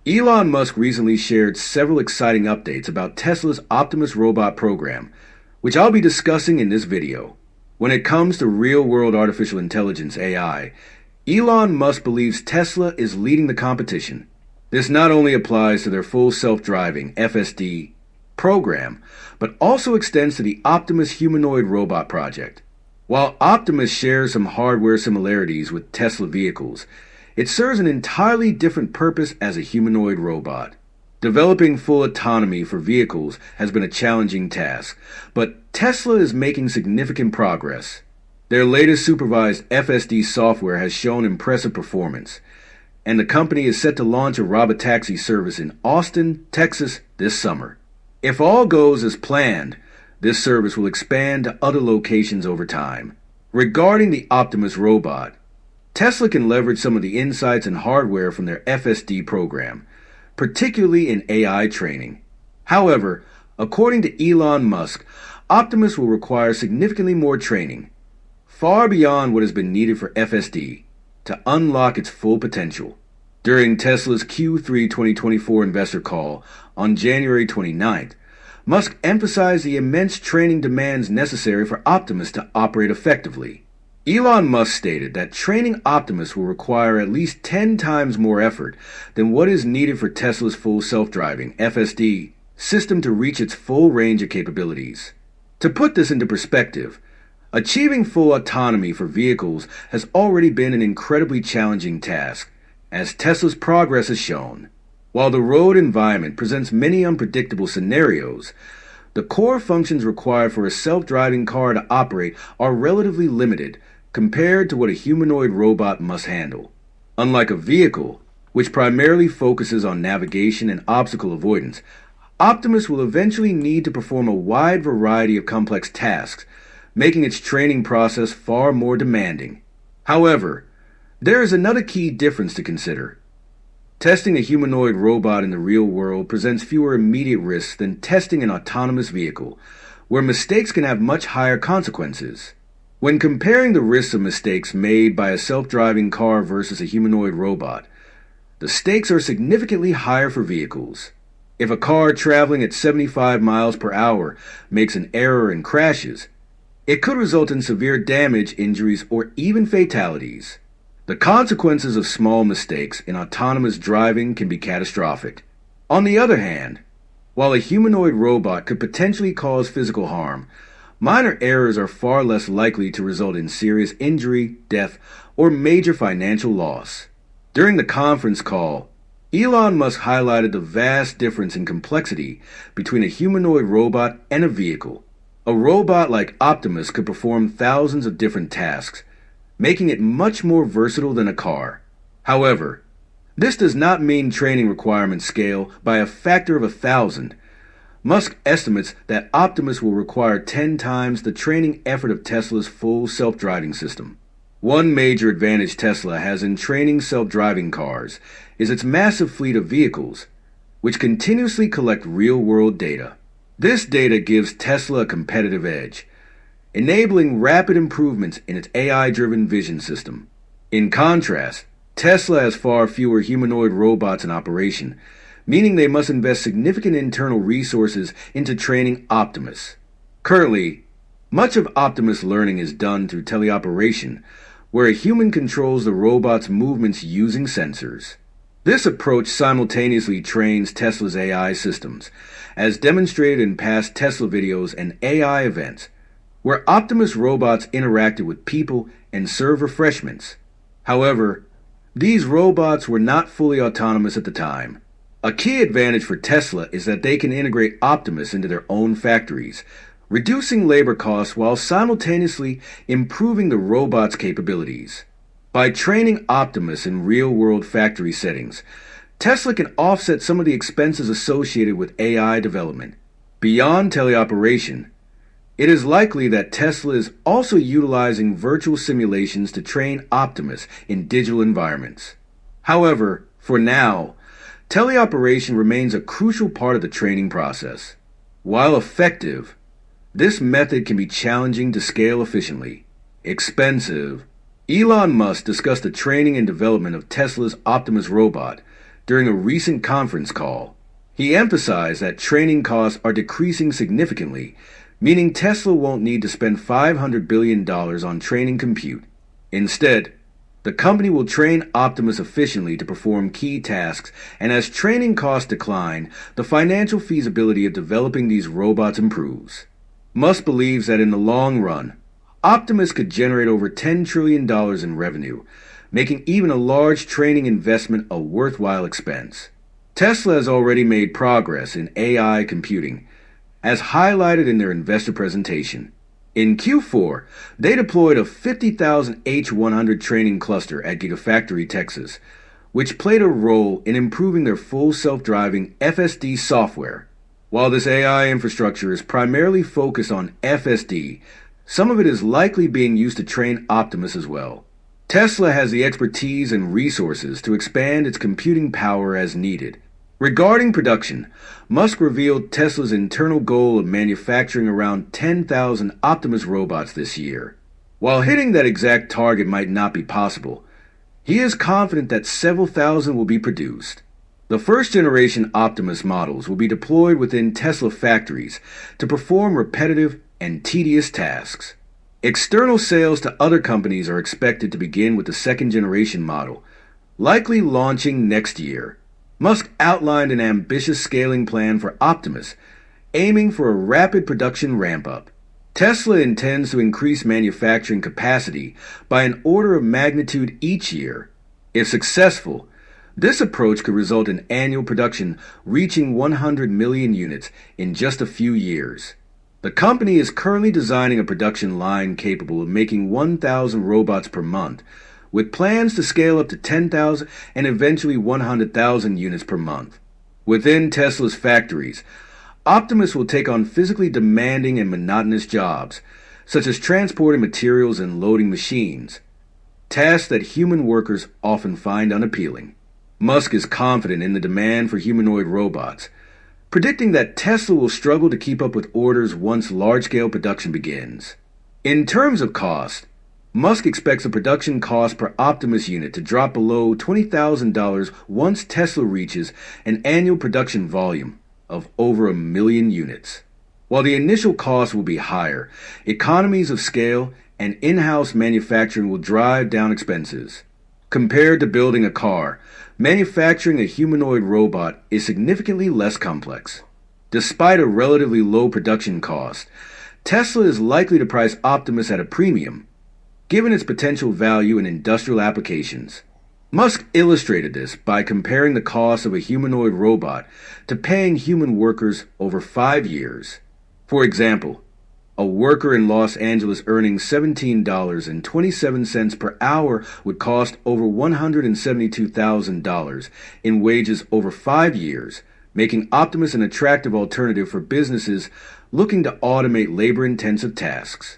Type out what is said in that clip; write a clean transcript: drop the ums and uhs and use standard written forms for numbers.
Elon Musk recently shared several exciting updates about Tesla's Optimus robot program, which I'll be discussing in this video. When it comes to real-world artificial intelligence AI, Elon Musk believes Tesla is leading the competition. This not only applies to their full self-driving FSD program, but also extends to the Optimus humanoid robot project. While Optimus shares some hardware similarities with Tesla vehicles, it serves an entirely different purpose as a humanoid robot. Developing full autonomy for vehicles has been a challenging task, but Tesla is making significant progress. Their latest supervised FSD software has shown impressive performance, and the company is set to launch a robotaxi service in Austin, Texas this summer. If all goes as planned, this service will expand to other locations over time. Regarding the Optimus robot, Tesla can leverage some of the insights and hardware from their FSD program, particularly in AI training. However, according to Elon Musk, Optimus will require significantly more training, far beyond what has been needed for FSD, to unlock its full potential. During Tesla's Q3 2024 investor call on January 29th, Musk emphasized the immense training demands necessary for Optimus to operate effectively. Elon Musk stated that training Optimus will require at least 10 times more effort than what is needed for Tesla's full self-driving FSD system to reach its full range of capabilities. To put this into perspective, achieving full autonomy for vehicles has already been an incredibly challenging task, as Tesla's progress has shown. While the road environment presents many unpredictable scenarios, the core functions required for a self-driving car to operate are relatively limited compared to what a humanoid robot must handle. Unlike a vehicle, which primarily focuses on navigation and obstacle avoidance, Optimus will eventually need to perform a wide variety of complex tasks, making its training process far more demanding. However, there is another key difference to consider. Testing a humanoid robot in the real world presents fewer immediate risks than testing an autonomous vehicle, where mistakes can have much higher consequences. When comparing the risks of mistakes made by a self-driving car versus a humanoid robot, the stakes are significantly higher for vehicles. If a car traveling at 75 miles per hour makes an error and crashes, it could result in severe damage, injuries, or even fatalities. The consequences of small mistakes in autonomous driving can be catastrophic. On the other hand, while a humanoid robot could potentially cause physical harm, minor errors are far less likely to result in serious injury, death, or major financial loss. During the conference call, Elon Musk highlighted the vast difference in complexity between a humanoid robot and a vehicle. A robot like Optimus could perform thousands of different tasks, making it much more versatile than a car. However, this does not mean training requirements scale by a factor of 1,000. Musk estimates that Optimus will require 10 times the training effort of Tesla's full self-driving system. One major advantage Tesla has in training self-driving cars is its massive fleet of vehicles, which continuously collect real-world data. This data gives Tesla a competitive edge, enabling rapid improvements in its AI-driven vision system. In contrast, Tesla has far fewer humanoid robots in operation, meaning they must invest significant internal resources into training Optimus. Currently, much of Optimus learning is done through teleoperation, where a human controls the robot's movements using sensors. This approach simultaneously trains Tesla's AI systems, as demonstrated in past Tesla videos and AI events, where Optimus robots interacted with people and served refreshments. However, these robots were not fully autonomous at the time. A key advantage for Tesla is that they can integrate Optimus into their own factories, reducing labor costs while simultaneously improving the robot's capabilities. By training Optimus in real-world factory settings, Tesla can offset some of the expenses associated with AI development. Beyond teleoperation, it is likely that Tesla is also utilizing virtual simulations to train Optimus in digital environments. However, for now, teleoperation remains a crucial part of the training process. While effective, this method can be challenging to scale efficiently. Expensive. Elon Musk discussed the training and development of Tesla's Optimus robot, during a recent conference call. He emphasized that training costs are decreasing significantly, meaning Tesla won't need to spend $500 billion on training compute. Instead, the company will train Optimus efficiently to perform key tasks, and as training costs decline, the financial feasibility of developing these robots improves. Musk believes that in the long run, Optimus could generate over $10 trillion in revenue, making even a large training investment a worthwhile expense. Tesla has already made progress in AI computing, as highlighted in their investor presentation. In Q4, they deployed a 50,000 H100 training cluster at Gigafactory, Texas, which played a role in improving their full self-driving FSD software. While this AI infrastructure is primarily focused on FSD, some of it is likely being used to train Optimus as well. Tesla has the expertise and resources to expand its computing power as needed. Regarding production, Musk revealed Tesla's internal goal of manufacturing around 10,000 Optimus robots this year. While hitting that exact target might not be possible, he is confident that several thousand will be produced. The first-generation Optimus models will be deployed within Tesla factories to perform repetitive and tedious tasks. External sales to other companies are expected to begin with the second-generation model, likely launching next year. Musk outlined an ambitious scaling plan for Optimus, aiming for a rapid production ramp-up. Tesla intends to increase manufacturing capacity by an order of magnitude each year. If successful, this approach could result in annual production reaching 100 million units in just a few years. The company is currently designing a production line capable of making 1,000 robots per month, with plans to scale up to 10,000 and eventually 100,000 units per month. Within Tesla's factories, Optimus will take on physically demanding and monotonous jobs, such as transporting materials and loading machines, tasks that human workers often find unappealing. Musk is confident in the demand for humanoid robots, predicting that Tesla will struggle to keep up with orders once large-scale production begins. In terms of cost, Musk expects the production cost per Optimus unit to drop below $20,000 once Tesla reaches an annual production volume of over 1 million units. While the initial cost will be higher, economies of scale and in-house manufacturing will drive down expenses. Compared to building a car, manufacturing a humanoid robot is significantly less complex. Despite a relatively low production cost, Tesla is likely to price Optimus at a premium, given its potential value in industrial applications. Musk illustrated this by comparing the cost of a humanoid robot to paying human workers over 5 years. For example, a worker in Los Angeles earning $17.27 per hour would cost over $172,000 in wages over 5 years, making Optimus an attractive alternative for businesses looking to automate labor-intensive tasks.